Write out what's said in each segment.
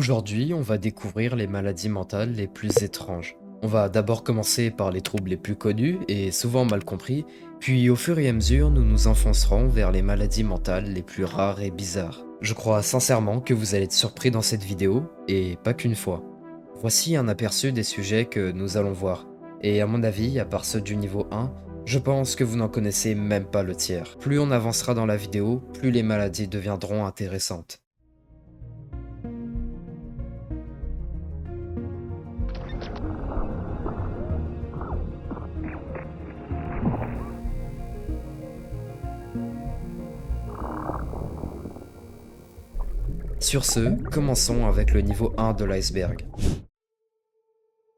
Aujourd'hui, on va découvrir les maladies mentales les plus étranges. On va d'abord commencer par les troubles les plus connus et souvent mal compris, puis au fur et à mesure, nous nous enfoncerons vers les maladies mentales les plus rares et bizarres. Je crois sincèrement que vous allez être surpris dans cette vidéo, et pas qu'une fois. Voici un aperçu des sujets que nous allons voir. Et à mon avis, à part ceux du niveau 1, je pense que vous n'en connaissez même pas le tiers. Plus on avancera dans la vidéo, plus les maladies deviendront intéressantes. Sur ce, commençons avec le niveau 1 de l'iceberg.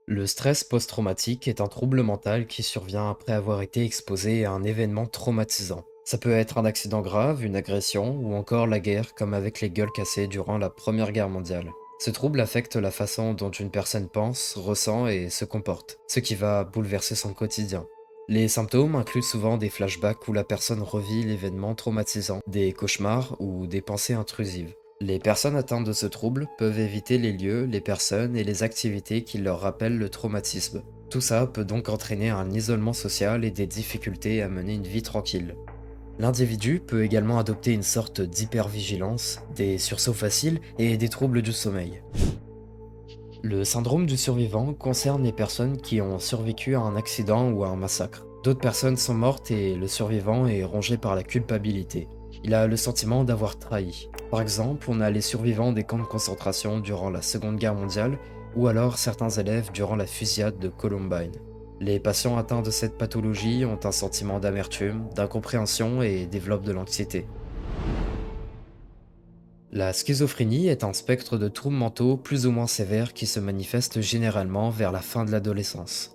Le stress post-traumatique est un trouble mental qui survient après avoir été exposé à un événement traumatisant. Ça peut être un accident grave, une agression ou encore la guerre comme avec les gueules cassées durant la Première Guerre mondiale. Ce trouble affecte la façon dont une personne pense, ressent et se comporte, ce qui va bouleverser son quotidien. Les symptômes incluent souvent des flashbacks où la personne revit l'événement traumatisant, des cauchemars ou des pensées intrusives. Les personnes atteintes de ce trouble peuvent éviter les lieux, les personnes et les activités qui leur rappellent le traumatisme. Tout ça peut donc entraîner un isolement social et des difficultés à mener une vie tranquille. L'individu peut également adopter une sorte d'hypervigilance, des sursauts faciles et des troubles du sommeil. Le syndrome du survivant concerne les personnes qui ont survécu à un accident ou à un massacre. D'autres personnes sont mortes et le survivant est rongé par la culpabilité. Il a le sentiment d'avoir trahi. Par exemple, on a les survivants des camps de concentration durant la Seconde Guerre mondiale ou alors certains élèves durant la fusillade de Columbine. Les patients atteints de cette pathologie ont un sentiment d'amertume, d'incompréhension et développent de l'anxiété. La schizophrénie est un spectre de troubles mentaux plus ou moins sévères qui se manifeste généralement vers la fin de l'adolescence.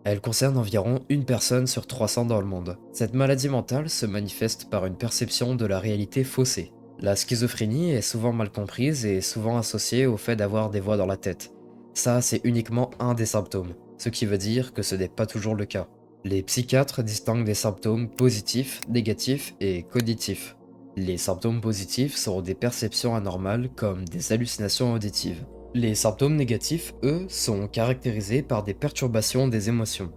Elle concerne environ une personne sur 300 dans le monde. Cette maladie mentale se manifeste par une perception de la réalité faussée. La schizophrénie est souvent mal comprise et souvent associée au fait d'avoir des voix dans la tête. Ça, c'est uniquement un des symptômes, ce qui veut dire que ce n'est pas toujours le cas. Les psychiatres distinguent des symptômes positifs, négatifs et cognitifs. Les symptômes positifs sont des perceptions anormales comme des hallucinations auditives. Les symptômes négatifs, eux, sont caractérisés par des perturbations des émotions.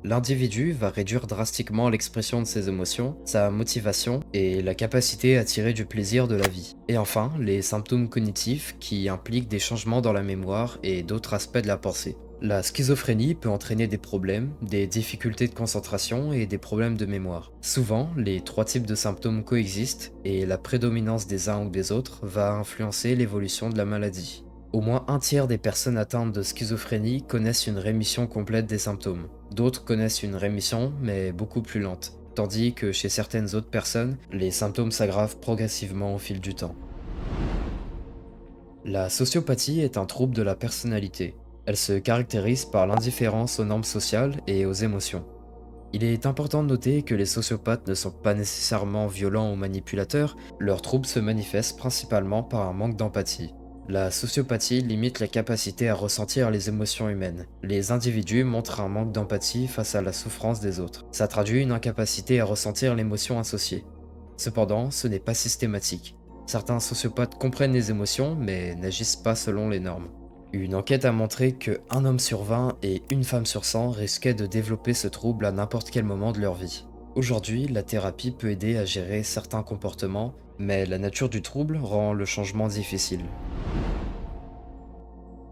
L'individu va réduire drastiquement l'expression de ses émotions, sa motivation et la capacité à tirer du plaisir de la vie. Et enfin, les symptômes cognitifs qui impliquent des changements dans la mémoire et d'autres aspects de la pensée. La schizophrénie peut entraîner des problèmes, des difficultés de concentration et des problèmes de mémoire. Souvent, les trois types de symptômes coexistent et la prédominance des uns ou des autres va influencer l'évolution de la maladie. Au moins un tiers des personnes atteintes de schizophrénie connaissent une rémission complète des symptômes. D'autres connaissent une rémission, mais beaucoup plus lente, tandis que chez certaines autres personnes, les symptômes s'aggravent progressivement au fil du temps. La sociopathie est un trouble de la personnalité. Elle se caractérise par l'indifférence aux normes sociales et aux émotions. Il est important de noter que les sociopathes ne sont pas nécessairement violents ou manipulateurs, leurs troubles se manifestent principalement par un manque d'empathie. La sociopathie limite la capacité à ressentir les émotions humaines. Les individus montrent un manque d'empathie face à la souffrance des autres. Ça traduit une incapacité à ressentir l'émotion associée. Cependant, ce n'est pas systématique. Certains sociopathes comprennent les émotions, mais n'agissent pas selon les normes. Une enquête a montré que un homme sur 20 et une femme sur 100 risquaient de développer ce trouble à n'importe quel moment de leur vie. Aujourd'hui, la thérapie peut aider à gérer certains comportements, mais la nature du trouble rend le changement difficile.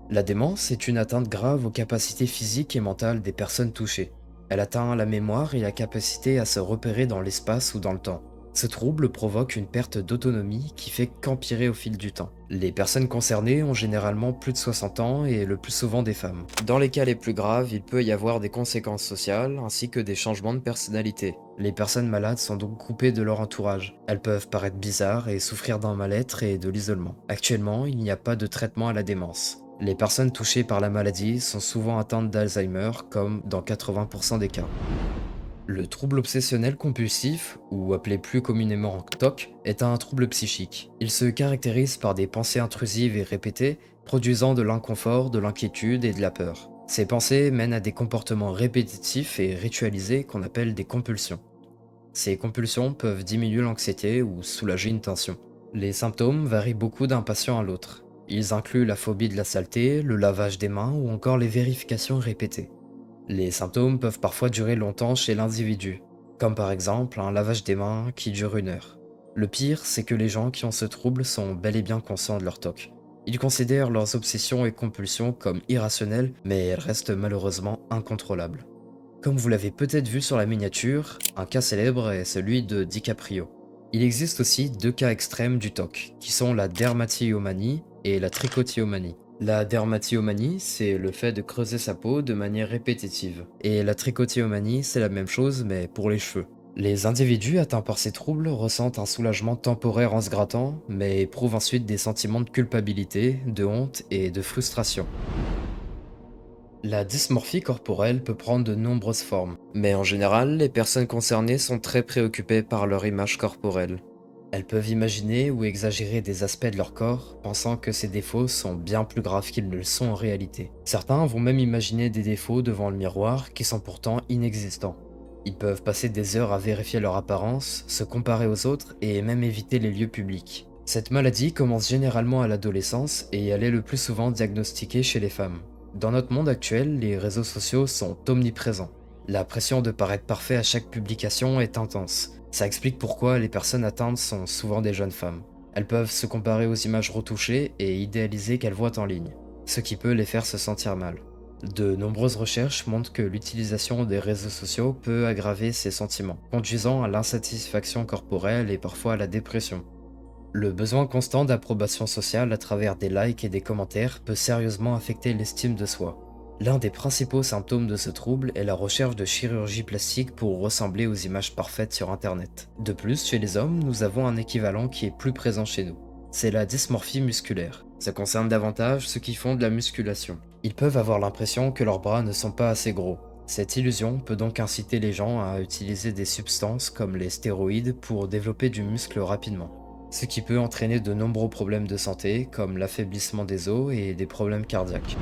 La démence est une atteinte grave aux capacités physiques et mentales des personnes touchées. Elle atteint la mémoire et la capacité à se repérer dans l'espace ou dans le temps. Ce trouble provoque une perte d'autonomie qui fait qu'empirer au fil du temps. Les personnes concernées ont généralement plus de 60 ans et le plus souvent des femmes. Dans les cas les plus graves, il peut y avoir des conséquences sociales ainsi que des changements de personnalité. Les personnes malades sont donc coupées de leur entourage. Elles peuvent paraître bizarres et souffrir d'un mal-être et de l'isolement. Actuellement, il n'y a pas de traitement à la démence. Les personnes touchées par la maladie sont souvent atteintes d'Alzheimer, comme dans 80% des cas. Le trouble obsessionnel compulsif, ou appelé plus communément TOC, est un trouble psychique. Il se caractérise par des pensées intrusives et répétées, produisant de l'inconfort, de l'inquiétude et de la peur. Ces pensées mènent à des comportements répétitifs et ritualisés qu'on appelle des compulsions. Ces compulsions peuvent diminuer l'anxiété ou soulager une tension. Les symptômes varient beaucoup d'un patient à l'autre. Ils incluent la phobie de la saleté, le lavage des mains ou encore les vérifications répétées. Les symptômes peuvent parfois durer longtemps chez l'individu, comme par exemple un lavage des mains qui dure 1 heure. Le pire, c'est que les gens qui ont ce trouble sont bel et bien conscients de leur TOC. Ils considèrent leurs obsessions et compulsions comme irrationnelles, mais elles restent malheureusement incontrôlables. Comme vous l'avez peut-être vu sur la miniature, un cas célèbre est celui de DiCaprio. Il existe aussi 2 cas extrêmes du TOC, qui sont la dermatillomanie et la trichotillomanie. La dermatillomanie, c'est le fait de creuser sa peau de manière répétitive. Et la trichotillomanie, c'est la même chose, mais pour les cheveux. Les individus atteints par ces troubles ressentent un soulagement temporaire en se grattant, mais éprouvent ensuite des sentiments de culpabilité, de honte et de frustration. La dysmorphie corporelle peut prendre de nombreuses formes, mais en général, les personnes concernées sont très préoccupées par leur image corporelle. Elles peuvent imaginer ou exagérer des aspects de leur corps, pensant que ces défauts sont bien plus graves qu'ils ne le sont en réalité. Certains vont même imaginer des défauts devant le miroir qui sont pourtant inexistants. Ils peuvent passer des heures à vérifier leur apparence, se comparer aux autres et même éviter les lieux publics. Cette maladie commence généralement à l'adolescence et elle est le plus souvent diagnostiquée chez les femmes. Dans notre monde actuel, les réseaux sociaux sont omniprésents. La pression de paraître parfait à chaque publication est intense. Ça explique pourquoi les personnes atteintes sont souvent des jeunes femmes. Elles peuvent se comparer aux images retouchées et idéalisées qu'elles voient en ligne, ce qui peut les faire se sentir mal. De nombreuses recherches montrent que l'utilisation des réseaux sociaux peut aggraver ces sentiments, conduisant à l'insatisfaction corporelle et parfois à la dépression. Le besoin constant d'approbation sociale à travers des likes et des commentaires peut sérieusement affecter l'estime de soi. L'un des principaux symptômes de ce trouble est la recherche de chirurgie plastique pour ressembler aux images parfaites sur Internet. De plus, chez les hommes, nous avons un équivalent qui est plus présent chez nous. C'est la dysmorphie musculaire. Ça concerne davantage ceux qui font de la musculation. Ils peuvent avoir l'impression que leurs bras ne sont pas assez gros. Cette illusion peut donc inciter les gens à utiliser des substances comme les stéroïdes pour développer du muscle rapidement, ce qui peut entraîner de nombreux problèmes de santé comme l'affaiblissement des os et des problèmes cardiaques.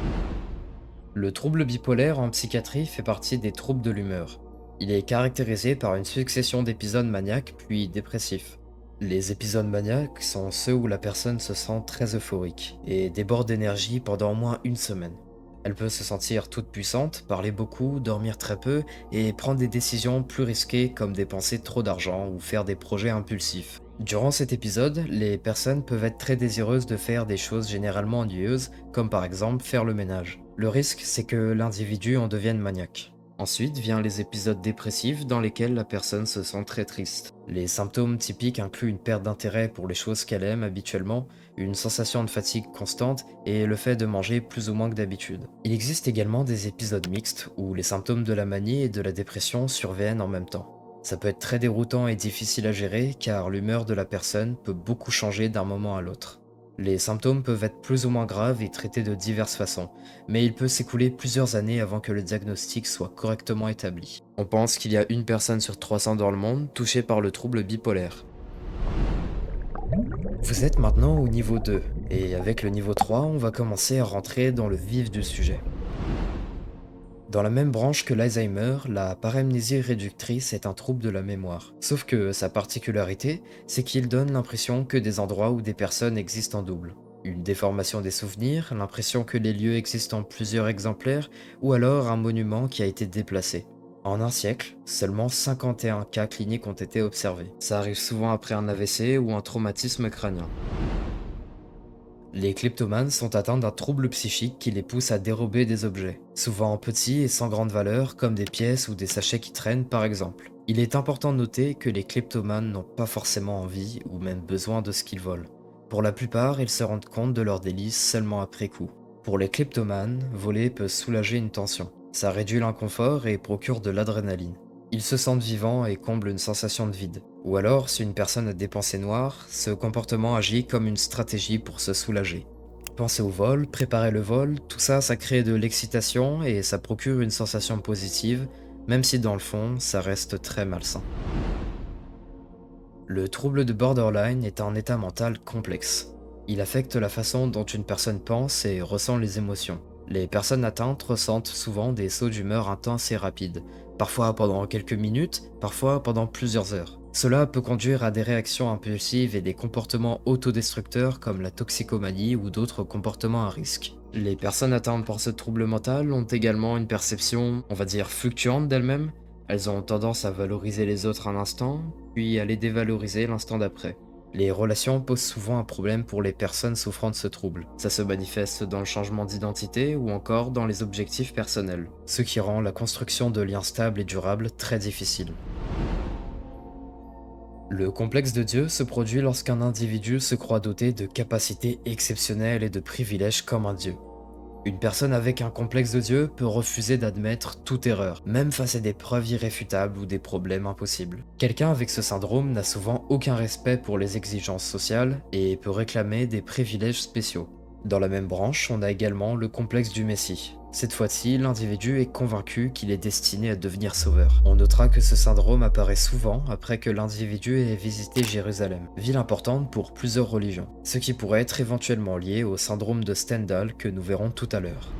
Le trouble bipolaire en psychiatrie fait partie des troubles de l'humeur. Il est caractérisé par une succession d'épisodes maniaques puis dépressifs. Les épisodes maniaques sont ceux où la personne se sent très euphorique et déborde d'énergie pendant au moins 1 semaine. Elle peut se sentir toute puissante, parler beaucoup, dormir très peu et prendre des décisions plus risquées comme dépenser trop d'argent ou faire des projets impulsifs. Durant cet épisode, les personnes peuvent être très désireuses de faire des choses généralement ennuyeuses, comme par exemple faire le ménage. Le risque, c'est que l'individu en devienne maniaque. Ensuite viennent les épisodes dépressifs dans lesquels la personne se sent très triste. Les symptômes typiques incluent une perte d'intérêt pour les choses qu'elle aime habituellement, une sensation de fatigue constante et le fait de manger plus ou moins que d'habitude. Il existe également des épisodes mixtes où les symptômes de la manie et de la dépression surviennent en même temps. Ça peut être très déroutant et difficile à gérer car l'humeur de la personne peut beaucoup changer d'un moment à l'autre. Les symptômes peuvent être plus ou moins graves et traités de diverses façons, mais il peut s'écouler plusieurs années avant que le diagnostic soit correctement établi. On pense qu'il y a 1 personne sur 300 dans le monde touchée par le trouble bipolaire. Vous êtes maintenant au niveau 2, et avec le niveau 3, on va commencer à rentrer dans le vif du sujet. Dans la même branche que l'Alzheimer, la paramnésie réductrice est un trouble de la mémoire. Sauf que sa particularité, c'est qu'il donne l'impression que des endroits ou des personnes existent en double. Une déformation des souvenirs, l'impression que les lieux existent en plusieurs exemplaires, ou alors un monument qui a été déplacé. En un siècle, seulement 51 cas cliniques ont été observés. Ça arrive souvent après un AVC ou un traumatisme crânien. Les kleptomanes sont atteints d'un trouble psychique qui les pousse à dérober des objets, souvent petits et sans grande valeur, comme des pièces ou des sachets qui traînent par exemple. Il est important de noter que les kleptomanes n'ont pas forcément envie ou même besoin de ce qu'ils volent. Pour la plupart, ils se rendent compte de leurs délices seulement après coup. Pour les kleptomanes, voler peut soulager une tension. Ça réduit l'inconfort et procure de l'adrénaline. Ils se sentent vivants et comblent une sensation de vide. Ou alors, si une personne a des pensées noires, ce comportement agit comme une stratégie pour se soulager. Penser au vol, préparer le vol, tout ça, ça crée de l'excitation et ça procure une sensation positive, même si dans le fond, ça reste très malsain. Le trouble de borderline est un état mental complexe. Il affecte la façon dont une personne pense et ressent les émotions. Les personnes atteintes ressentent souvent des sauts d'humeur intenses et rapides, parfois pendant quelques minutes, parfois pendant plusieurs heures. Cela peut conduire à des réactions impulsives et des comportements autodestructeurs comme la toxicomanie ou d'autres comportements à risque. Les personnes atteintes par ce trouble mental ont également une perception, on va dire, fluctuante d'elles-mêmes. Elles ont tendance à valoriser les autres un instant, puis à les dévaloriser l'instant d'après. Les relations posent souvent un problème pour les personnes souffrant de ce trouble. Ça se manifeste dans le changement d'identité ou encore dans les objectifs personnels, ce qui rend la construction de liens stables et durables très difficile. Le complexe de Dieu se produit lorsqu'un individu se croit doté de capacités exceptionnelles et de privilèges comme un Dieu. Une personne avec un complexe de Dieu peut refuser d'admettre toute erreur, même face à des preuves irréfutables ou des problèmes impossibles. Quelqu'un avec ce syndrome n'a souvent aucun respect pour les exigences sociales et peut réclamer des privilèges spéciaux. Dans la même branche, on a également le complexe du Messie. Cette fois-ci, l'individu est convaincu qu'il est destiné à devenir sauveur. On notera que ce syndrome apparaît souvent après que l'individu ait visité Jérusalem, ville importante pour plusieurs religions, ce qui pourrait être éventuellement lié au syndrome de Stendhal que nous verrons tout à l'heure.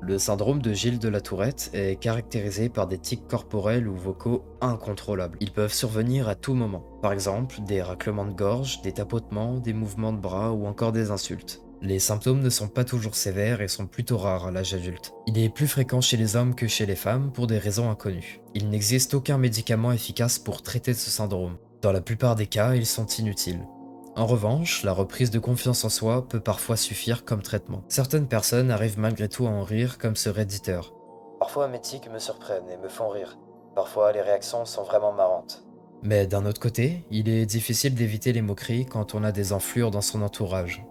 Le syndrome de Gilles de la Tourette est caractérisé par des tics corporels ou vocaux incontrôlables. Ils peuvent survenir à tout moment. Par exemple, des raclements de gorge, des tapotements, des mouvements de bras ou encore des insultes. Les symptômes ne sont pas toujours sévères et sont plutôt rares à l'âge adulte. Il est plus fréquent chez les hommes que chez les femmes pour des raisons inconnues. Il n'existe aucun médicament efficace pour traiter ce syndrome. Dans la plupart des cas, ils sont inutiles. En revanche, la reprise de confiance en soi peut parfois suffire comme traitement. Certaines personnes arrivent malgré tout à en rire comme ce redditeur. Parfois mes tics me surprennent et me font rire. Parfois les réactions sont vraiment marrantes. Mais d'un autre côté, il est difficile d'éviter les moqueries quand on a des enflures dans son entourage.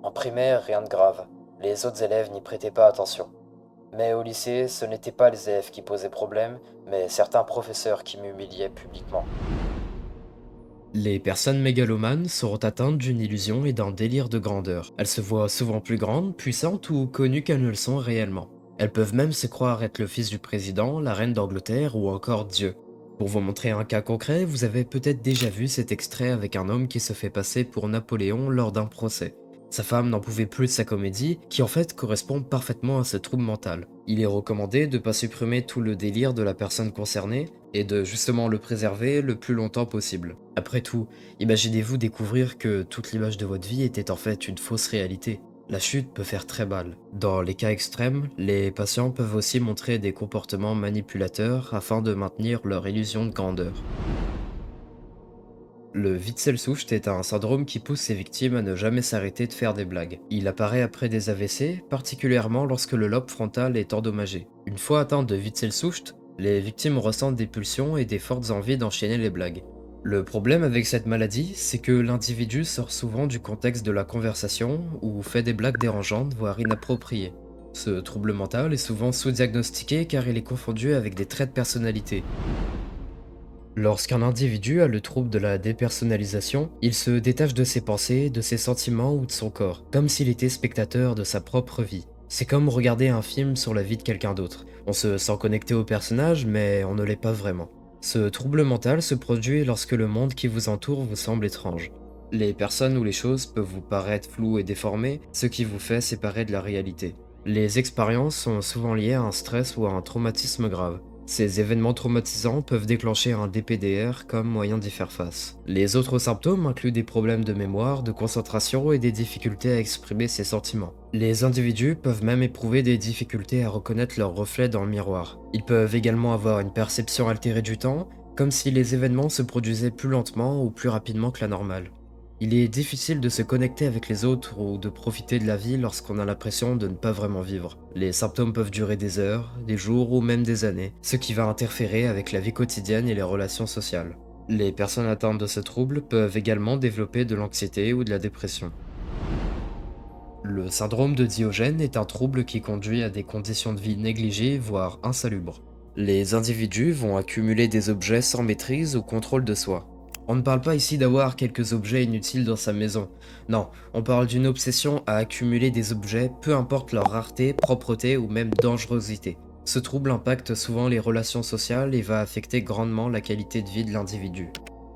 En primaire, rien de grave. Les autres élèves n'y prêtaient pas attention. Mais au lycée, ce n'étaient pas les élèves qui posaient problème, mais certains professeurs qui m'humiliaient publiquement. Les personnes mégalomanes seront atteintes d'une illusion et d'un délire de grandeur. Elles se voient souvent plus grandes, puissantes ou connues qu'elles ne le sont réellement. Elles peuvent même se croire être le fils du président, la reine d'Angleterre ou encore Dieu. Pour vous montrer un cas concret, vous avez peut-être déjà vu cet extrait avec un homme qui se fait passer pour Napoléon lors d'un procès. Sa femme n'en pouvait plus de sa comédie, qui en fait correspond parfaitement à ce trouble mental. Il est recommandé de ne pas supprimer tout le délire de la personne concernée, et de justement le préserver le plus longtemps possible. Après tout, imaginez-vous découvrir que toute l'image de votre vie était en fait une fausse réalité. La chute peut faire très mal. Dans les cas extrêmes, les patients peuvent aussi montrer des comportements manipulateurs afin de maintenir leur illusion de grandeur. Le Witzel-Soucht est un syndrome qui pousse ses victimes à ne jamais s'arrêter de faire des blagues. Il apparaît après des AVC, particulièrement lorsque le lobe frontal est endommagé. Une fois atteinte de Witzel-Soucht, les victimes ressentent des pulsions et des fortes envies d'enchaîner les blagues. Le problème avec cette maladie, c'est que l'individu sort souvent du contexte de la conversation ou fait des blagues dérangeantes, voire inappropriées. Ce trouble mental est souvent sous-diagnostiqué car il est confondu avec des traits de personnalité. Lorsqu'un individu a le trouble de la dépersonnalisation, il se détache de ses pensées, de ses sentiments ou de son corps, comme s'il était spectateur de sa propre vie. C'est comme regarder un film sur la vie de quelqu'un d'autre. On se sent connecté au personnage, mais on ne l'est pas vraiment. Ce trouble mental se produit lorsque le monde qui vous entoure vous semble étrange. Les personnes ou les choses peuvent vous paraître floues et déformées, ce qui vous fait séparer de la réalité. Les expériences sont souvent liées à un stress ou à un traumatisme grave. Ces événements traumatisants peuvent déclencher un DPDR comme moyen d'y faire face. Les autres symptômes incluent des problèmes de mémoire, de concentration et des difficultés à exprimer ses sentiments. Les individus peuvent même éprouver des difficultés à reconnaître leur reflet dans le miroir. Ils peuvent également avoir une perception altérée du temps, comme si les événements se produisaient plus lentement ou plus rapidement que la normale. Il est difficile de se connecter avec les autres ou de profiter de la vie lorsqu'on a l'impression de ne pas vraiment vivre. Les symptômes peuvent durer des heures, des jours ou même des années, ce qui va interférer avec la vie quotidienne et les relations sociales. Les personnes atteintes de ce trouble peuvent également développer de l'anxiété ou de la dépression. Le syndrome de Diogène est un trouble qui conduit à des conditions de vie négligées, voire insalubres. Les individus vont accumuler des objets sans maîtrise ou contrôle de soi. On ne parle pas ici d'avoir quelques objets inutiles dans sa maison. Non, on parle d'une obsession à accumuler des objets, peu importe leur rareté, propreté ou même dangerosité. Ce trouble impacte souvent les relations sociales et va affecter grandement la qualité de vie de l'individu.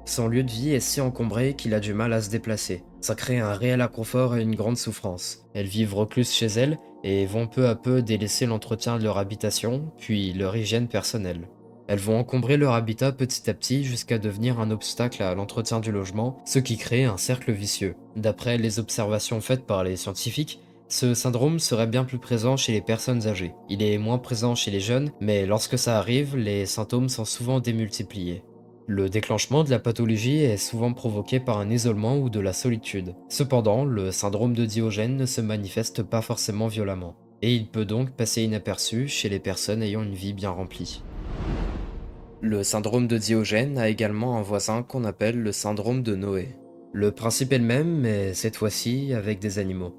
Son lieu de vie est si encombré qu'il a du mal à se déplacer. Ça crée un réel inconfort et une grande souffrance. Elles vivent recluses chez elles et vont peu à peu délaisser l'entretien de leur habitation, puis leur hygiène personnelle. Elles vont encombrer leur habitat petit à petit jusqu'à devenir un obstacle à l'entretien du logement, ce qui crée un cercle vicieux. D'après les observations faites par les scientifiques, ce syndrome serait bien plus présent chez les personnes âgées. Il est moins présent chez les jeunes, mais lorsque ça arrive, les symptômes sont souvent démultipliés. Le déclenchement de la pathologie est souvent provoqué par un isolement ou de la solitude. Cependant, le syndrome de Diogène ne se manifeste pas forcément violemment, et il peut donc passer inaperçu chez les personnes ayant une vie bien remplie. Le syndrome de Diogène a également un voisin qu'on appelle le syndrome de Noé. Le principe est le même, mais cette fois-ci avec des animaux.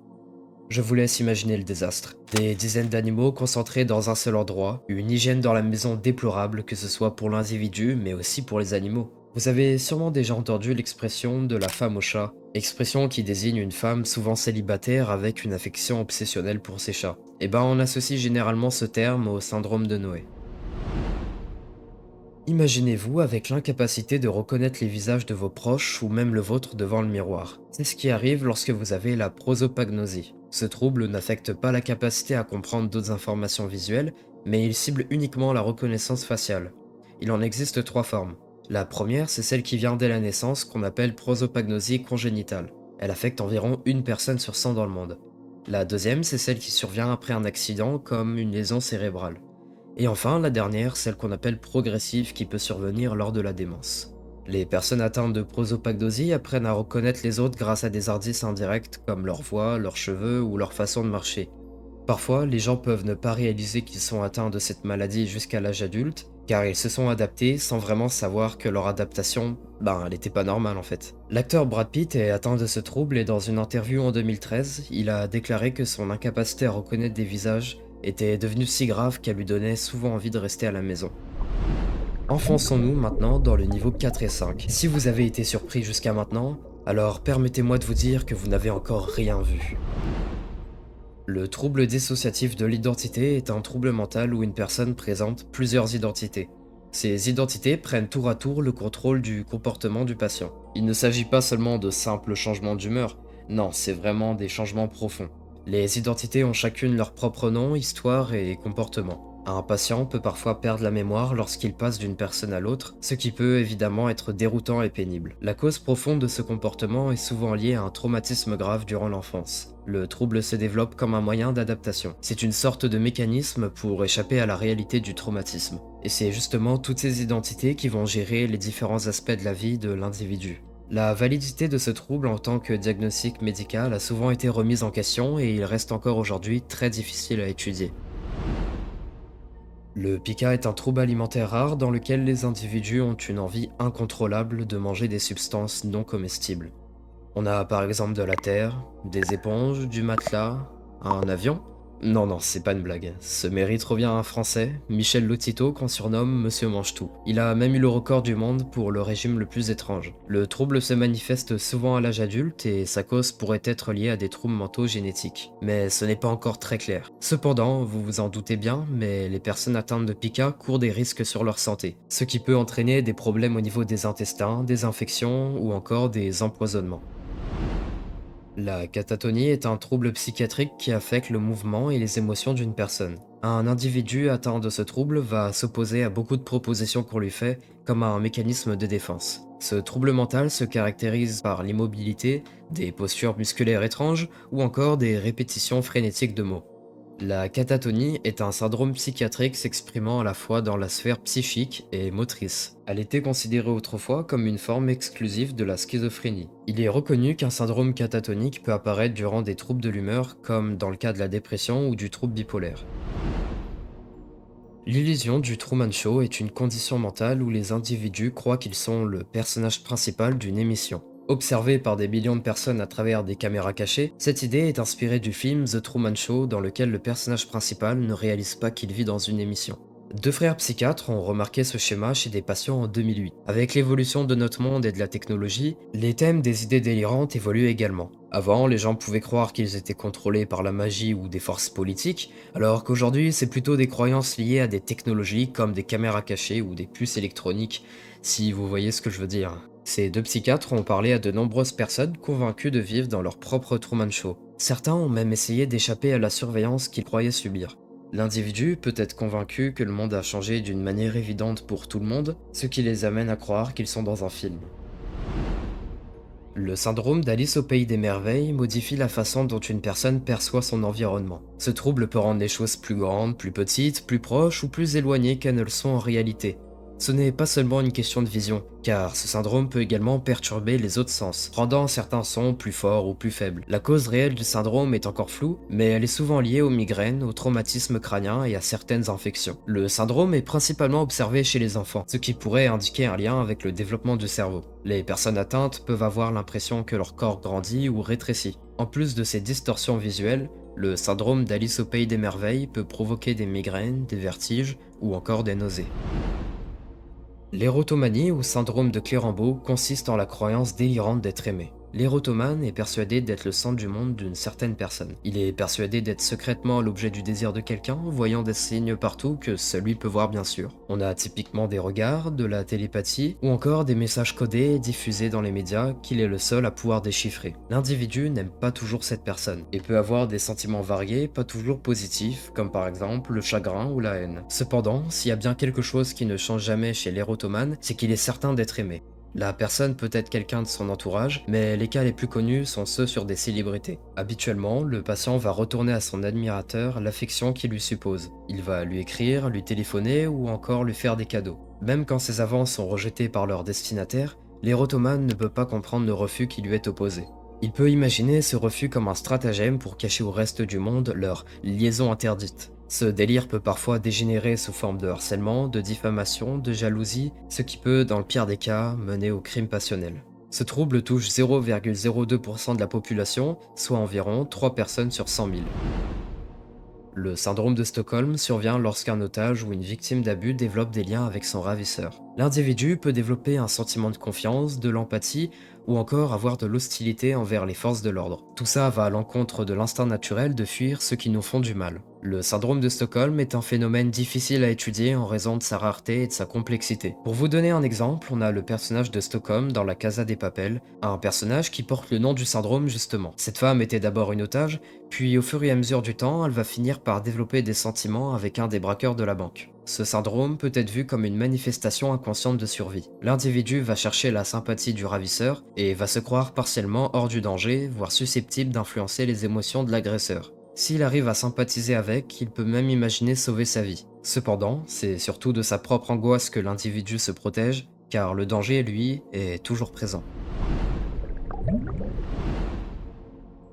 Je vous laisse imaginer le désastre. Des dizaines d'animaux concentrés dans un seul endroit, une hygiène dans la maison déplorable que ce soit pour l'individu mais aussi pour les animaux. Vous avez sûrement déjà entendu l'expression de la femme au chat, expression qui désigne une femme souvent célibataire avec une affection obsessionnelle pour ses chats. Eh ben on associe généralement ce terme au syndrome de Noé. Imaginez-vous avec l'incapacité de reconnaître les visages de vos proches ou même le vôtre devant le miroir. C'est ce qui arrive lorsque vous avez la prosopagnosie. Ce trouble n'affecte pas la capacité à comprendre d'autres informations visuelles, mais il cible uniquement la reconnaissance faciale. Il en existe trois formes. La première, c'est celle qui vient dès la naissance, qu'on appelle prosopagnosie congénitale. Elle affecte environ une personne sur 100 dans le monde. La deuxième, c'est celle qui survient après un accident, comme une lésion cérébrale. Et enfin, la dernière, celle qu'on appelle progressive qui peut survenir lors de la démence. Les personnes atteintes de prosopagnosie apprennent à reconnaître les autres grâce à des indices indirects comme leur voix, leurs cheveux ou leur façon de marcher. Parfois, les gens peuvent ne pas réaliser qu'ils sont atteints de cette maladie jusqu'à l'âge adulte, car ils se sont adaptés sans vraiment savoir que leur adaptation, elle était pas normale en fait. L'acteur Brad Pitt est atteint de ce trouble et dans une interview en 2013, il a déclaré que son incapacité à reconnaître des visages était devenue si grave qu'elle lui donnait souvent envie de rester à la maison. Enfonçons-nous maintenant dans le niveau 4 et 5. Si vous avez été surpris jusqu'à maintenant, alors permettez-moi de vous dire que vous n'avez encore rien vu. Le trouble dissociatif de l'identité est un trouble mental où une personne présente plusieurs identités. Ces identités prennent tour à tour le contrôle du comportement du patient. Il ne s'agit pas seulement de simples changements d'humeur, non, c'est vraiment des changements profonds. Les identités ont chacune leur propre nom, histoire et comportement. Un patient peut parfois perdre la mémoire lorsqu'il passe d'une personne à l'autre, ce qui peut évidemment être déroutant et pénible. La cause profonde de ce comportement est souvent liée à un traumatisme grave durant l'enfance. Le trouble se développe comme un moyen d'adaptation. C'est une sorte de mécanisme pour échapper à la réalité du traumatisme. Et c'est justement toutes ces identités qui vont gérer les différents aspects de la vie de l'individu. La validité de ce trouble en tant que diagnostic médical a souvent été remise en question et il reste encore aujourd'hui très difficile à étudier. Le pica est un trouble alimentaire rare dans lequel les individus ont une envie incontrôlable de manger des substances non comestibles. On a par exemple de la terre, des éponges, du matelas, un avion. Non, non, c'est pas une blague. Ce mérite revient à un Français, Michel Lotito, qu'on surnomme Monsieur Mange-Tout. Il a même eu le record du monde pour le régime le plus étrange. Le trouble se manifeste souvent à l'âge adulte et sa cause pourrait être liée à des troubles mentaux génétiques. Mais ce n'est pas encore très clair. Cependant, vous vous en doutez bien, mais les personnes atteintes de pica courent des risques sur leur santé, ce qui peut entraîner des problèmes au niveau des intestins, des infections ou encore des empoisonnements. La catatonie est un trouble psychiatrique qui affecte le mouvement et les émotions d'une personne. Un individu atteint de ce trouble va s'opposer à beaucoup de propositions qu'on lui fait comme à un mécanisme de défense. Ce trouble mental se caractérise par l'immobilité, des postures musculaires étranges ou encore des répétitions frénétiques de mots. La catatonie est un syndrome psychiatrique s'exprimant à la fois dans la sphère psychique et motrice. Elle était considérée autrefois comme une forme exclusive de la schizophrénie. Il est reconnu qu'un syndrome catatonique peut apparaître durant des troubles de l'humeur, comme dans le cas de la dépression ou du trouble bipolaire. L'illusion du Truman Show est une condition mentale où les individus croient qu'ils sont le personnage principal d'une émission. Observée par des millions de personnes à travers des caméras cachées, cette idée est inspirée du film The Truman Show dans lequel le personnage principal ne réalise pas qu'il vit dans une émission. Deux frères psychiatres ont remarqué ce schéma chez des patients en 2008. Avec l'évolution de notre monde et de la technologie, les thèmes des idées délirantes évoluent également. Avant, les gens pouvaient croire qu'ils étaient contrôlés par la magie ou des forces politiques, alors qu'aujourd'hui, c'est plutôt des croyances liées à des technologies comme des caméras cachées ou des puces électroniques, si vous voyez ce que je veux dire. Ces deux psychiatres ont parlé à de nombreuses personnes convaincues de vivre dans leur propre Truman Show. Certains ont même essayé d'échapper à la surveillance qu'ils croyaient subir. L'individu peut être convaincu que le monde a changé d'une manière évidente pour tout le monde, ce qui les amène à croire qu'ils sont dans un film. Le syndrome d'Alice au pays des merveilles modifie la façon dont une personne perçoit son environnement. Ce trouble peut rendre les choses plus grandes, plus petites, plus proches ou plus éloignées qu'elles ne le sont en réalité. Ce n'est pas seulement une question de vision, car ce syndrome peut également perturber les autres sens, rendant certains sons plus forts ou plus faibles. La cause réelle du syndrome est encore floue, mais elle est souvent liée aux migraines, au traumatisme crânien et à certaines infections. Le syndrome est principalement observé chez les enfants, ce qui pourrait indiquer un lien avec le développement du cerveau. Les personnes atteintes peuvent avoir l'impression que leur corps grandit ou rétrécit. En plus de ces distorsions visuelles, le syndrome d'Alice au pays des merveilles peut provoquer des migraines, des vertiges ou encore des nausées. L'érotomanie ou syndrome de Clérambault consiste en la croyance délirante d'être aimé. L'érotomane est persuadé d'être le centre du monde d'une certaine personne. Il est persuadé d'être secrètement l'objet du désir de quelqu'un, voyant des signes partout que seul lui peut voir bien sûr. On a typiquement des regards, de la télépathie, ou encore des messages codés et diffusés dans les médias qu'il est le seul à pouvoir déchiffrer. L'individu n'aime pas toujours cette personne, et peut avoir des sentiments variés, pas toujours positifs, comme par exemple le chagrin ou la haine. Cependant, s'il y a bien quelque chose qui ne change jamais chez l'érotomane, c'est qu'il est certain d'être aimé. La personne peut être quelqu'un de son entourage, mais les cas les plus connus sont ceux sur des célébrités. Habituellement, le patient va retourner à son admirateur l'affection qu'il lui suppose. Il va lui écrire, lui téléphoner ou encore lui faire des cadeaux. Même quand ses avances sont rejetées par leur destinataire, l'érotomane ne peut pas comprendre le refus qui lui est opposé. Il peut imaginer ce refus comme un stratagème pour cacher au reste du monde leur liaison interdite. Ce délire peut parfois dégénérer sous forme de harcèlement, de diffamation, de jalousie, ce qui peut, dans le pire des cas, mener au crime passionnel. Ce trouble touche 0,02% de la population, soit environ 3 personnes sur 100 000. Le syndrome de Stockholm survient lorsqu'un otage ou une victime d'abus développe des liens avec son ravisseur. L'individu peut développer un sentiment de confiance, de l'empathie ou encore avoir de l'hostilité envers les forces de l'ordre. Tout ça va à l'encontre de l'instinct naturel de fuir ceux qui nous font du mal. Le syndrome de Stockholm est un phénomène difficile à étudier en raison de sa rareté et de sa complexité. Pour vous donner un exemple, on a le personnage de Stockholm dans La Casa des Papel, un personnage qui porte le nom du syndrome justement. Cette femme était d'abord une otage, puis au fur et à mesure du temps, elle va finir par développer des sentiments avec un des braqueurs de la banque. Ce syndrome peut être vu comme une manifestation inconsciente de survie. L'individu va chercher la sympathie du ravisseur et va se croire partiellement hors du danger, voire susceptible d'influencer les émotions de l'agresseur. S'il arrive à sympathiser avec, il peut même imaginer sauver sa vie. Cependant, c'est surtout de sa propre angoisse que l'individu se protège, car le danger, lui, est toujours présent.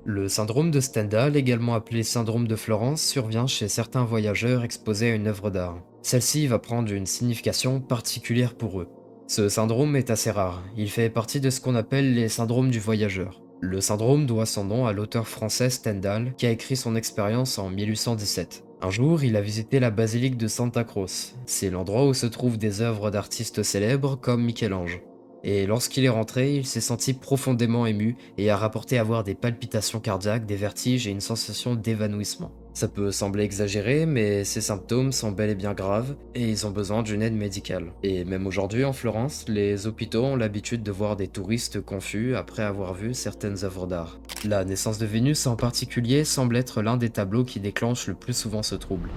Le syndrome de Stendhal, également appelé syndrome de Florence, survient chez certains voyageurs exposés à une œuvre d'art. Celle-ci va prendre une signification particulière pour eux. Ce syndrome est assez rare, il fait partie de ce qu'on appelle les syndromes du voyageur. Le syndrome doit son nom à l'auteur français Stendhal, qui a écrit son expérience en 1817. Un jour, il a visité la basilique de Santa Croce. C'est l'endroit où se trouvent des œuvres d'artistes célèbres comme Michel-Ange. Et lorsqu'il est rentré, il s'est senti profondément ému et a rapporté avoir des palpitations cardiaques, des vertiges et une sensation d'évanouissement. Ça peut sembler exagéré, mais ces symptômes sont bel et bien graves et ils ont besoin d'une aide médicale. Et même aujourd'hui en Florence, les hôpitaux ont l'habitude de voir des touristes confus après avoir vu certaines œuvres d'art. La naissance de Vénus en particulier semble être l'un des tableaux qui déclenche le plus souvent ce trouble.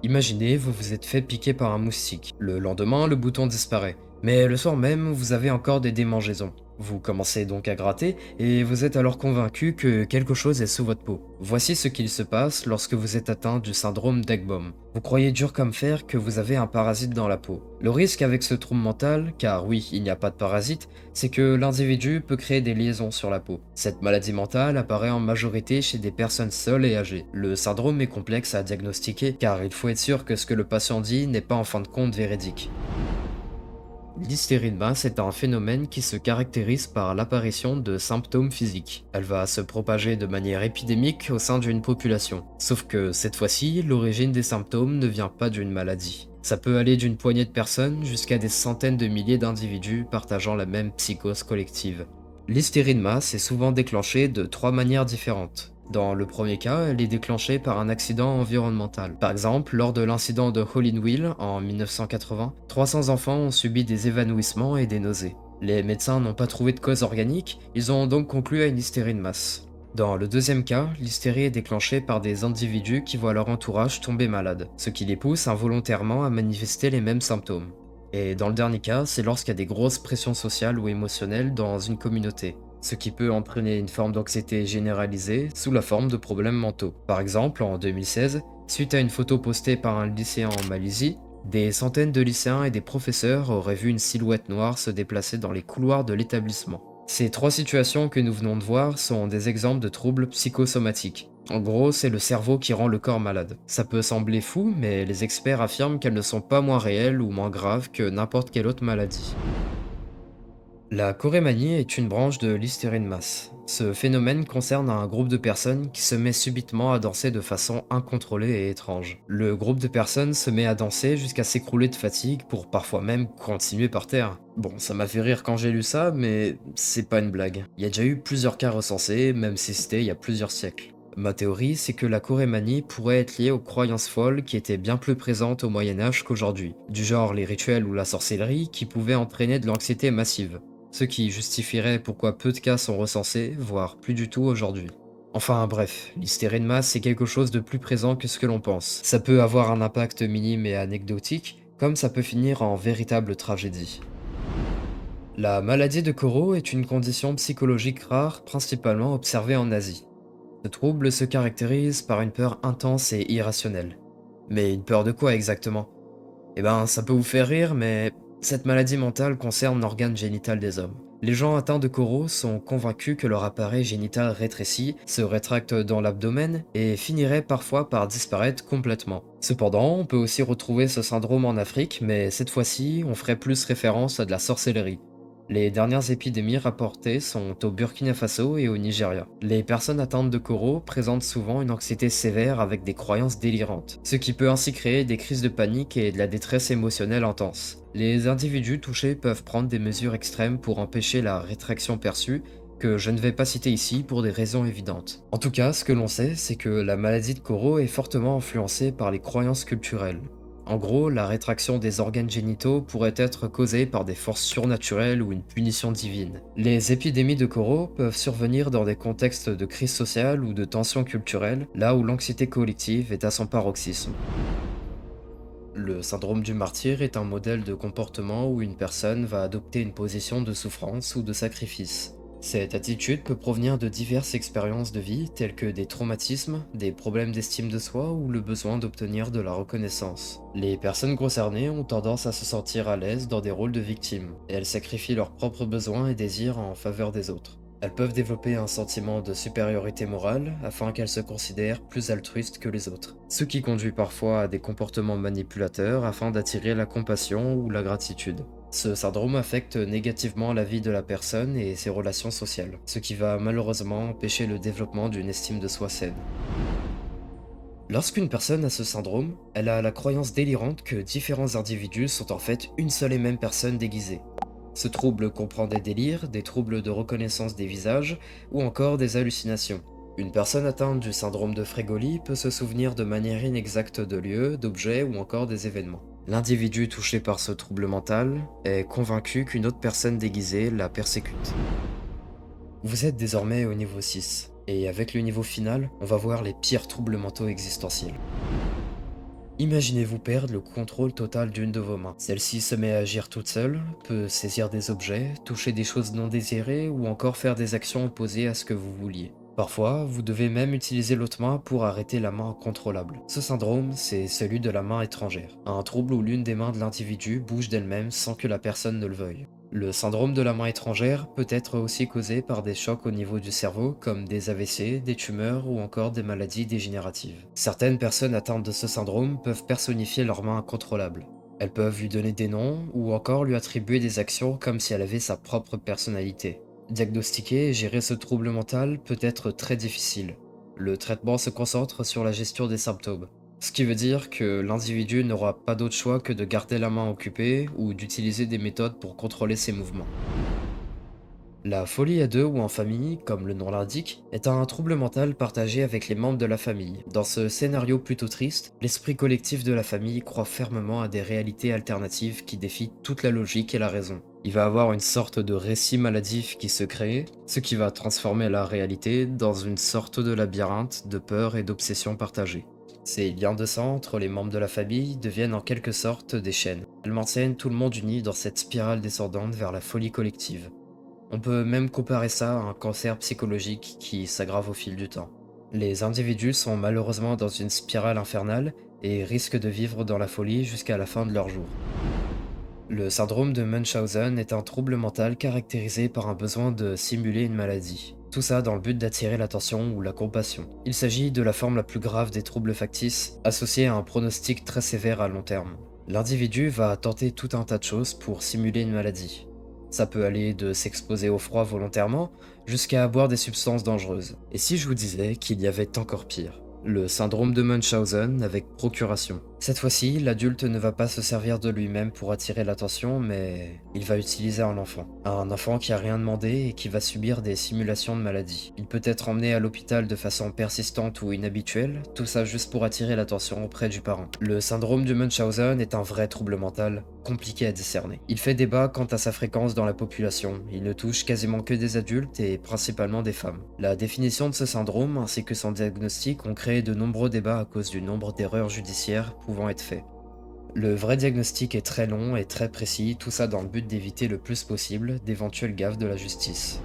Imaginez, vous vous êtes fait piquer par un moustique. Le lendemain, le bouton disparaît. Mais le soir même, vous avez encore des démangeaisons. Vous commencez donc à gratter et vous êtes alors convaincu que quelque chose est sous votre peau. Voici ce qu'il se passe lorsque vous êtes atteint du syndrome d'Ekbom. Vous croyez dur comme fer que vous avez un parasite dans la peau. Le risque avec ce trouble mental, car oui, il n'y a pas de parasite, c'est que l'individu peut créer des liaisons sur la peau. Cette maladie mentale apparaît en majorité chez des personnes seules et âgées. Le syndrome est complexe à diagnostiquer car il faut être sûr que ce que le patient dit n'est pas en fin de compte véridique. L'hystérie de masse est un phénomène qui se caractérise par l'apparition de symptômes physiques. Elle va se propager de manière épidémique au sein d'une population. Sauf que cette fois-ci, l'origine des symptômes ne vient pas d'une maladie. Ça peut aller d'une poignée de personnes jusqu'à des centaines de milliers d'individus partageant la même psychose collective. L'hystérie de masse est souvent déclenchée de 3 manières différentes. Dans le premier cas, elle est déclenchée par un accident environnemental. Par exemple, lors de l'incident de Hollinville en 1980, 300 enfants ont subi des évanouissements et des nausées. Les médecins n'ont pas trouvé de cause organique, ils ont donc conclu à une hystérie de masse. Dans le deuxième cas, l'hystérie est déclenchée par des individus qui voient leur entourage tomber malade, ce qui les pousse involontairement à manifester les mêmes symptômes. Et dans le dernier cas, c'est lorsqu'il y a des grosses pressions sociales ou émotionnelles dans une communauté, ce qui peut entraîner une forme d'anxiété généralisée sous la forme de problèmes mentaux. Par exemple, en 2016, suite à une photo postée par un lycéen en Malaisie, des centaines de lycéens et des professeurs auraient vu une silhouette noire se déplacer dans les couloirs de l'établissement. Ces trois situations que nous venons de voir sont des exemples de troubles psychosomatiques. En gros, c'est le cerveau qui rend le corps malade. Ça peut sembler fou, mais les experts affirment qu'elles ne sont pas moins réelles ou moins graves que n'importe quelle autre maladie. La chorémanie est une branche de l'hystérie de masse. Ce phénomène concerne un groupe de personnes qui se met subitement à danser de façon incontrôlée et étrange. Le groupe de personnes se met à danser jusqu'à s'écrouler de fatigue pour parfois même continuer par terre. Bon, ça m'a fait rire quand j'ai lu ça, mais c'est pas une blague. Il y a déjà eu plusieurs cas recensés, même si c'était il y a plusieurs siècles. Ma théorie, c'est que la chorémanie pourrait être liée aux croyances folles qui étaient bien plus présentes au Moyen-Âge qu'aujourd'hui, du genre les rituels ou la sorcellerie qui pouvaient entraîner de l'anxiété massive, ce qui justifierait pourquoi peu de cas sont recensés, voire plus du tout aujourd'hui. Enfin bref, l'hystérie de masse c'est quelque chose de plus présent que ce que l'on pense. Ça peut avoir un impact minime et anecdotique, comme ça peut finir en véritable tragédie. La maladie de Corot est une condition psychologique rare, principalement observée en Asie. Ce trouble se caractérise par une peur intense et irrationnelle. Mais une peur de quoi exactement? Eh ben, ça peut vous faire rire, mais cette maladie mentale concerne l'organe génital des hommes. Les gens atteints de Corot sont convaincus que leur appareil génital rétrécit, se rétracte dans l'abdomen et finirait parfois par disparaître complètement. Cependant, on peut aussi retrouver ce syndrome en Afrique, mais cette fois-ci, on ferait plus référence à de la sorcellerie. Les dernières épidémies rapportées sont au Burkina Faso et au Nigeria. Les personnes atteintes de Corot présentent souvent une anxiété sévère avec des croyances délirantes, ce qui peut ainsi créer des crises de panique et de la détresse émotionnelle intense. Les individus touchés peuvent prendre des mesures extrêmes pour empêcher la rétraction perçue, que je ne vais pas citer ici pour des raisons évidentes. En tout cas, ce que l'on sait, c'est que la maladie de Corot est fortement influencée par les croyances culturelles. En gros, la rétraction des organes génitaux pourrait être causée par des forces surnaturelles ou une punition divine. Les épidémies de Corot peuvent survenir dans des contextes de crise sociale ou de tension culturelle, là où l'anxiété collective est à son paroxysme. Le syndrome du martyr est un modèle de comportement où une personne va adopter une position de souffrance ou de sacrifice. Cette attitude peut provenir de diverses expériences de vie telles que des traumatismes, des problèmes d'estime de soi ou le besoin d'obtenir de la reconnaissance. Les personnes concernées ont tendance à se sentir à l'aise dans des rôles de victimes, et elles sacrifient leurs propres besoins et désirs en faveur des autres. Elles peuvent développer un sentiment de supériorité morale afin qu'elles se considèrent plus altruistes que les autres, ce qui conduit parfois à des comportements manipulateurs afin d'attirer la compassion ou la gratitude. Ce syndrome affecte négativement la vie de la personne et ses relations sociales, ce qui va malheureusement empêcher le développement d'une estime de soi saine. Lorsqu'une personne a ce syndrome, elle a la croyance délirante que différents individus sont en fait une seule et même personne déguisée. Ce trouble comprend des délires, des troubles de reconnaissance des visages ou encore des hallucinations. Une personne atteinte du syndrome de Frégoli peut se souvenir de manière inexacte de lieux, d'objets ou encore des événements. L'individu touché par ce trouble mental est convaincu qu'une autre personne déguisée la persécute. Vous êtes désormais au niveau 6, et avec le niveau final, on va voir les pires troubles mentaux existentiels. Imaginez-vous perdre le contrôle total d'une de vos mains. Celle-ci se met à agir toute seule, peut saisir des objets, toucher des choses non désirées ou encore faire des actions opposées à ce que vous vouliez. Parfois, vous devez même utiliser l'autre main pour arrêter la main incontrôlable. Ce syndrome, c'est celui de la main étrangère, un trouble où l'une des mains de l'individu bouge d'elle-même sans que la personne ne le veuille. Le syndrome de la main étrangère peut être aussi causé par des chocs au niveau du cerveau comme des AVC, des tumeurs ou encore des maladies dégénératives. Certaines personnes atteintes de ce syndrome peuvent personnifier leur main incontrôlable. Elles peuvent lui donner des noms ou encore lui attribuer des actions comme si elle avait sa propre personnalité. Diagnostiquer et gérer ce trouble mental peut être très difficile. Le traitement se concentre sur la gestion des symptômes. Ce qui veut dire que l'individu n'aura pas d'autre choix que de garder la main occupée ou d'utiliser des méthodes pour contrôler ses mouvements. La folie à deux ou en famille, comme le nom l'indique, est un trouble mental partagé avec les membres de la famille. Dans ce scénario plutôt triste, l'esprit collectif de la famille croit fermement à des réalités alternatives qui défient toute la logique et la raison. Il va avoir une sorte de récit maladif qui se crée, ce qui va transformer la réalité dans une sorte de labyrinthe de peur et d'obsession partagée. Ces liens de sang entre les membres de la famille deviennent en quelque sorte des chaînes. Elles maintiennent tout le monde uni dans cette spirale descendante vers la folie collective. On peut même comparer ça à un cancer psychologique qui s'aggrave au fil du temps. Les individus sont malheureusement dans une spirale infernale et risquent de vivre dans la folie jusqu'à la fin de leur jour. Le syndrome de Munchausen est un trouble mental caractérisé par un besoin de simuler une maladie. Tout ça dans le but d'attirer l'attention ou la compassion. Il s'agit de la forme la plus grave des troubles factices, associée à un pronostic très sévère à long terme. L'individu va tenter tout un tas de choses pour simuler une maladie. Ça peut aller de s'exposer au froid volontairement jusqu'à boire des substances dangereuses. Et si je vous disais qu'il y avait encore pire? Le syndrome de Munchausen avec procuration. Cette fois-ci, l'adulte ne va pas se servir de lui-même pour attirer l'attention, mais il va utiliser un enfant. Un enfant qui a rien demandé et qui va subir des simulations de maladie. Il peut être emmené à l'hôpital de façon persistante ou inhabituelle, tout ça juste pour attirer l'attention auprès du parent. Le syndrome de Munchausen est un vrai trouble mental, compliqué à discerner. Il fait débat quant à sa fréquence dans la population, il ne touche quasiment que des adultes et principalement des femmes. La définition de ce syndrome ainsi que son diagnostic ont créé de nombreux débats à cause du nombre d'erreurs judiciaires pouvant être faites. Le vrai diagnostic est très long et très précis, tout ça dans le but d'éviter le plus possible d'éventuelles gaffes de la justice.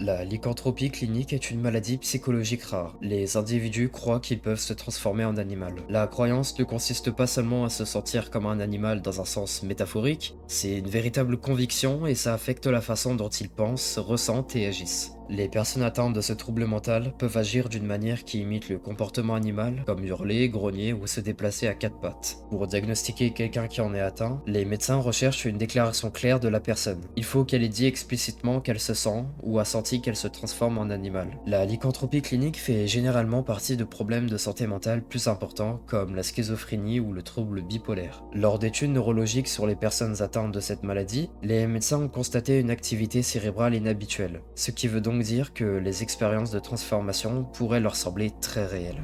La lycanthropie clinique est une maladie psychologique rare. Les individus croient qu'ils peuvent se transformer en animal. La croyance ne consiste pas seulement à se sentir comme un animal dans un sens métaphorique, c'est une véritable conviction et ça affecte la façon dont ils pensent, ressentent et agissent. Les personnes atteintes de ce trouble mental peuvent agir d'une manière qui imite le comportement animal, comme hurler, grogner ou se déplacer à quatre pattes. Pour diagnostiquer quelqu'un qui en est atteint, les médecins recherchent une déclaration claire de la personne. Il faut qu'elle ait dit explicitement qu'elle se sent ou a senti qu'elle se transforme en animal. La lycanthropie clinique fait généralement partie de problèmes de santé mentale plus importants comme la schizophrénie ou le trouble bipolaire. Lors d'études neurologiques sur les personnes atteintes de cette maladie, les médecins ont constaté une activité cérébrale inhabituelle, ce qui veut donc dire que les expériences de transformation pourraient leur sembler très réelles.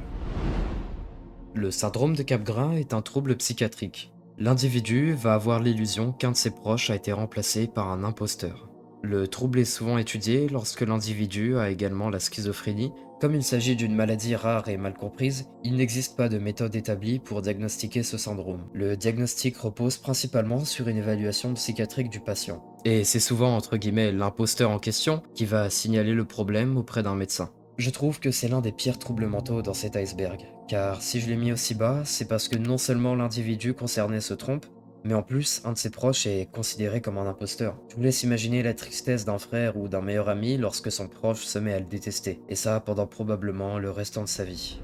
Le syndrome de Capgras est un trouble psychiatrique. L'individu va avoir l'illusion qu'un de ses proches a été remplacé par un imposteur. Le trouble est souvent étudié lorsque l'individu a également la schizophrénie. Comme il s'agit d'une maladie rare et mal comprise, il n'existe pas de méthode établie pour diagnostiquer ce syndrome. Le diagnostic repose principalement sur une évaluation psychiatrique du patient. Et c'est souvent entre guillemets l'imposteur en question qui va signaler le problème auprès d'un médecin. Je trouve que c'est l'un des pires troubles mentaux dans cet iceberg, car si je l'ai mis aussi bas, c'est parce que non seulement l'individu concerné se trompe, mais en plus, un de ses proches est considéré comme un imposteur. Je vous laisse imaginer la tristesse d'un frère ou d'un meilleur ami lorsque son proche se met à le détester, et ça pendant probablement le restant de sa vie.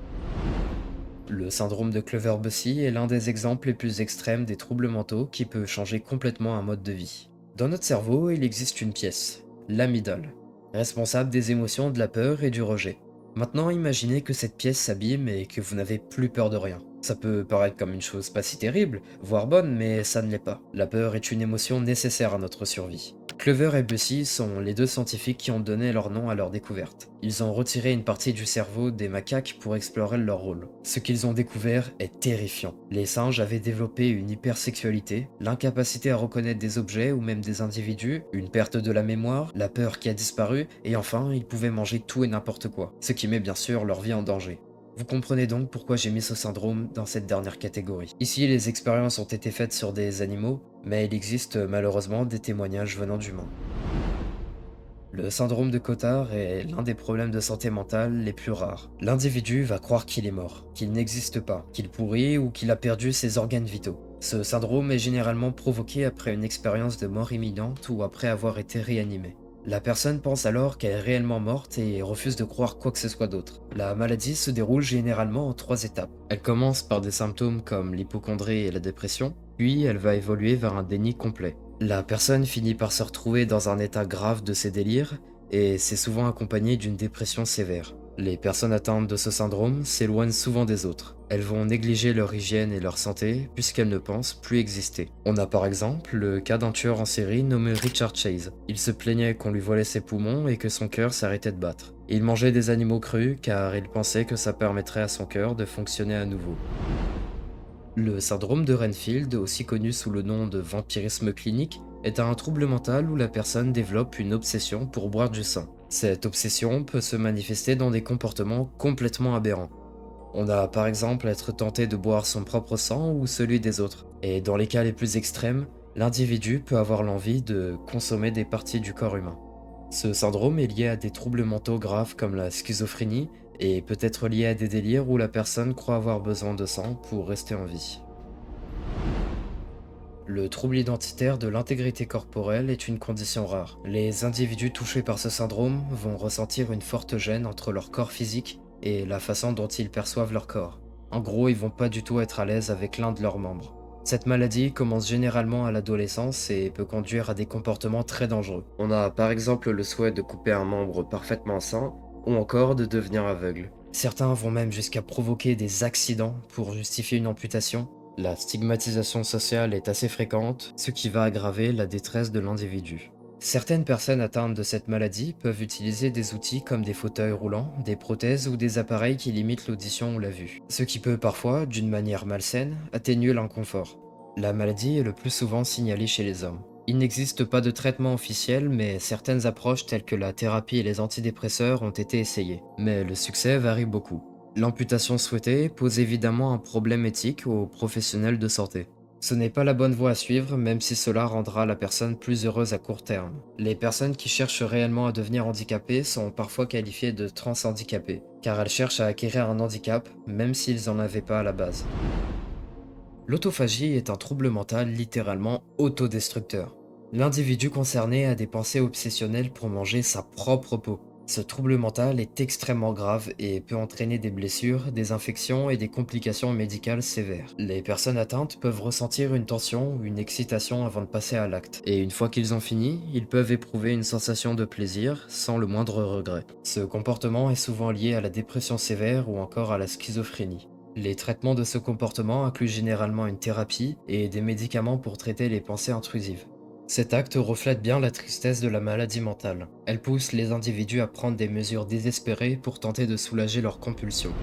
Le syndrome de Clover-Bussy est l'un des exemples les plus extrêmes des troubles mentaux qui peut changer complètement un mode de vie. Dans notre cerveau, il existe une pièce, l'amygdale, responsable des émotions de la peur et du rejet. Maintenant, imaginez que cette pièce s'abîme et que vous n'avez plus peur de rien. Ça peut paraître comme une chose pas si terrible, voire bonne, mais ça ne l'est pas. La peur est une émotion nécessaire à notre survie. Clover et Bussy sont les deux scientifiques qui ont donné leur nom à leur découverte. Ils ont retiré une partie du cerveau des macaques pour explorer leur rôle. Ce qu'ils ont découvert est terrifiant. Les singes avaient développé une hypersexualité, l'incapacité à reconnaître des objets ou même des individus, une perte de la mémoire, la peur qui a disparu, et enfin, ils pouvaient manger tout et n'importe quoi, ce qui met bien sûr leur vie en danger. Vous comprenez donc pourquoi j'ai mis ce syndrome dans cette dernière catégorie. Ici, les expériences ont été faites sur des animaux, mais il existe malheureusement des témoignages venant d'humains. Le syndrome de Cotard est l'un des problèmes de santé mentale les plus rares. L'individu va croire qu'il est mort, qu'il n'existe pas, qu'il pourrit ou qu'il a perdu ses organes vitaux. Ce syndrome est généralement provoqué après une expérience de mort imminente ou après avoir été réanimé. La personne pense alors qu'elle est réellement morte et refuse de croire quoi que ce soit d'autre. La maladie se déroule généralement en 3 étapes. Elle commence par des symptômes comme l'hypocondrie et la dépression, puis elle va évoluer vers un déni complet. La personne finit par se retrouver dans un état grave de ses délires, et c'est souvent accompagné d'une dépression sévère. Les personnes atteintes de ce syndrome s'éloignent souvent des autres. Elles vont négliger leur hygiène et leur santé puisqu'elles ne pensent plus exister. On a par exemple le cas d'un tueur en série nommé Richard Chase. Il se plaignait qu'on lui volait ses poumons et que son cœur s'arrêtait de battre. Il mangeait des animaux crus car il pensait que ça permettrait à son cœur de fonctionner à nouveau. Le syndrome de Renfield, aussi connu sous le nom de vampirisme clinique, est un trouble mental où la personne développe une obsession pour boire du sang. Cette obsession peut se manifester dans des comportements complètement aberrants. On a par exemple être tenté de boire son propre sang ou celui des autres, et dans les cas les plus extrêmes, l'individu peut avoir l'envie de consommer des parties du corps humain. Ce syndrome est lié à des troubles mentaux graves comme la schizophrénie, et peut être lié à des délires où la personne croit avoir besoin de sang pour rester en vie. Le trouble identitaire de l'intégrité corporelle est une condition rare. Les individus touchés par ce syndrome vont ressentir une forte gêne entre leur corps physique et la façon dont ils perçoivent leur corps. En gros, ils vont pas du tout être à l'aise avec l'un de leurs membres. Cette maladie commence généralement à l'adolescence et peut conduire à des comportements très dangereux. On a par exemple le souhait de couper un membre parfaitement sain ou encore de devenir aveugle. Certains vont même jusqu'à provoquer des accidents pour justifier une amputation. La stigmatisation sociale est assez fréquente, ce qui va aggraver la détresse de l'individu. Certaines personnes atteintes de cette maladie peuvent utiliser des outils comme des fauteuils roulants, des prothèses ou des appareils qui limitent l'audition ou la vue, ce qui peut parfois, d'une manière malsaine, atténuer l'inconfort. La maladie est le plus souvent signalée chez les hommes. Il n'existe pas de traitement officiel, mais certaines approches telles que la thérapie et les antidépresseurs ont été essayées. Mais le succès varie beaucoup. L'amputation souhaitée pose évidemment un problème éthique aux professionnels de santé. Ce n'est pas la bonne voie à suivre, même si cela rendra la personne plus heureuse à court terme. Les personnes qui cherchent réellement à devenir handicapées sont parfois qualifiées de transhandicapées, car elles cherchent à acquérir un handicap, même s'ils n'en avaient pas à la base. L'autophagie est un trouble mental littéralement autodestructeur. L'individu concerné a des pensées obsessionnelles pour manger sa propre peau. Ce trouble mental est extrêmement grave et peut entraîner des blessures, des infections et des complications médicales sévères. Les personnes atteintes peuvent ressentir une tension ou une excitation avant de passer à l'acte. Et une fois qu'ils ont fini, ils peuvent éprouver une sensation de plaisir sans le moindre regret. Ce comportement est souvent lié à la dépression sévère ou encore à la schizophrénie. Les traitements de ce comportement incluent généralement une thérapie et des médicaments pour traiter les pensées intrusives. Cet acte reflète bien la tristesse de la maladie mentale. Elle pousse les individus à prendre des mesures désespérées pour tenter de soulager leurs compulsions.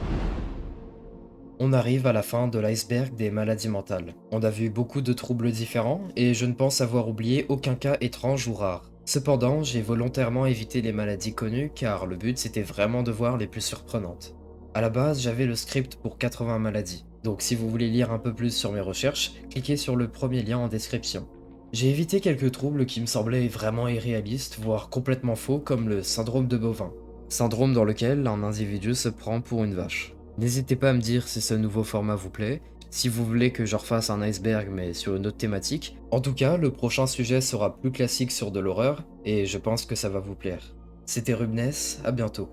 On arrive à la fin de l'iceberg des maladies mentales. On a vu beaucoup de troubles différents et je ne pense avoir oublié aucun cas étrange ou rare. Cependant, j'ai volontairement évité les maladies connues car le but c'était vraiment de voir les plus surprenantes. À la base, j'avais le script pour 80 maladies. Donc si vous voulez lire un peu plus sur mes recherches, cliquez sur le premier lien en description. J'ai évité quelques troubles qui me semblaient vraiment irréalistes, voire complètement faux, comme le syndrome de bovin. Syndrome dans lequel un individu se prend pour une vache. N'hésitez pas à me dire si ce nouveau format vous plaît, si vous voulez que je refasse un iceberg mais sur une autre thématique. En tout cas, le prochain sujet sera plus classique sur de l'horreur, et je pense que ça va vous plaire. C'était Rubnes, à bientôt.